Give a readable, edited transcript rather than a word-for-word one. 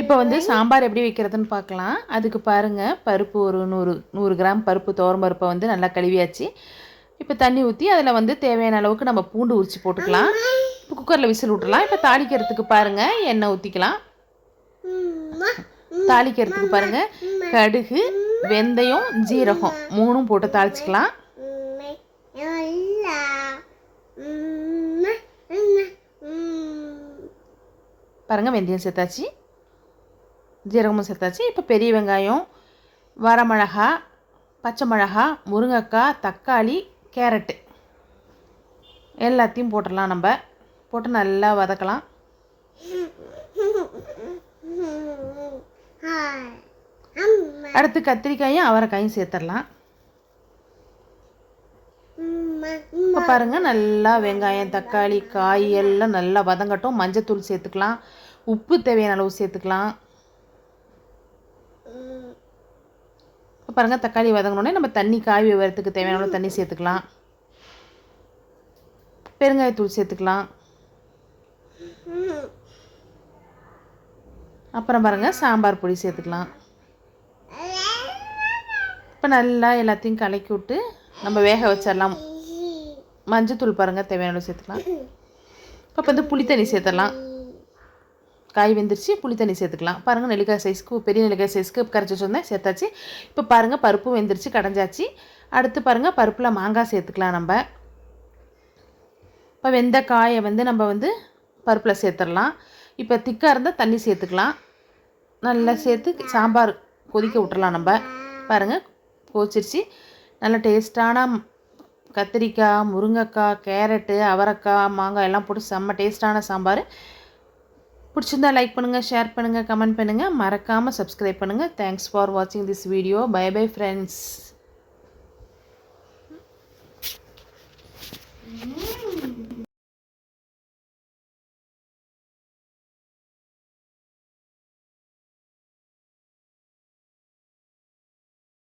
இப்போ வந்து சாம்பார் எப்படி வைக்கிறதுன்னு பார்க்கலாம். அதுக்கு பாருங்கள், பருப்பு ஒரு 100 கிராம் பருப்பு, துவரம் பருப்பை வந்து நல்லா கழுவியாச்சு. இப்போ தண்ணி ஊற்றி அதில் வந்து தேவையான அளவுக்கு நம்ம பூண்டு உரித்து போட்டுக்கலாம். இப்போ குக்கரில் விசில் விட்டுலாம். இப்போ தாளிக்கிறதுக்கு பாருங்கள், எண்ணெய் ஊற்றிக்கலாம். தாளிக்கிறதுக்கு பாருங்கள், கடுகு, வெந்தயம், ஜீரகம் 3ம் போட்டு தாளிச்சிக்கலாம். பாருங்கள், வெந்தயம் சேர்த்தாச்சு, ஜீரகமும் சேர்த்தாச்சு. இப்போ பெரிய வெங்காயம், வரமிளகா, பச்சை மிளகா, முருங்கைக்காய், தக்காளி, கேரட்டு எல்லாத்தையும் போட்டுடலாம். நம்ம போட்டு நல்லா வதக்கலாம். அடுத்து கத்திரிக்காயும் அவரைக்காயும் சேர்த்துடலாம். இப்போ பாருங்கள், நல்லா வெங்காயம், தக்காளி, காய் எல்லாம் நல்லா வதங்கட்டும். மஞ்சத்தூள் சேர்த்துக்கலாம், உப்பு தேவையான அளவு சேர்த்துக்கலாம். இப்போ பாருங்கள், தக்காளி வதங்கினோடனே நம்ம தண்ணி, காய் வரத்துக்கு தேவையான அளவு தண்ணி சேர்த்துக்கலாம். பெருங்காயத்தூள் சேர்த்துக்கலாம். அப்புறம் பாருங்கள், சாம்பார் பொடி சேர்த்துக்கலாம். இப்போ நல்லா எல்லாத்தையும் கலக்கி விட்டு நம்ம வேக வச்சிடலாம். மஞ்சத்தூள் பாருங்கள் தேவையான அளவு சேர்த்துக்கலாம். இப்போ வந்து புளித்தண்ணி சேர்த்துடலாம். காய் வெந்துருச்சு, புளித்தண்ணி சேர்த்துக்கலாம். பாருங்கள், நெல்லிக்காய் சைஸ்க்கு, பெரிய நெல்லிக்காய் சைஸ்க்கு கரைச்சி வச்சுருந்தேன், சேர்த்தாச்சு. இப்போ பாருங்கள், பருப்பும் வெந்துருச்சு, கடைஞ்சாச்சு. அடுத்து பாருங்கள், பருப்பில் மாங்காய் சேர்த்துக்கலாம். நம்ம இப்போ வெந்த காயை வந்து நம்ம வந்து பருப்பில் சேர்த்துடலாம். இப்போ திக்காக இருந்தால் தண்ணி சேர்த்துக்கலாம். நல்லா சேர்த்து சாம்பார் கொதிக்க விட்டுறலாம். நம்ம பாருங்கள், கொதிச்சிருச்சு. நல்ல டேஸ்ட்டான கத்திரிக்காய், முருங்கைக்காய், கேரட்டு, அவரைக்காய், மாங்காய் எல்லாம் போட்டு செம்ம டேஸ்ட்டான சாம்பார். பிடிச்சிருந்தா லைக் பண்ணுங்கள், ஷேர் பண்ணுங்கள், கமெண்ட் பண்ணுங்கள், மறக்காமல் சப்ஸ்கிரைப் பண்ணுங்கள். தேங்க்ஸ் ஃபார் வாட்சிங் this video. Bye bye friends.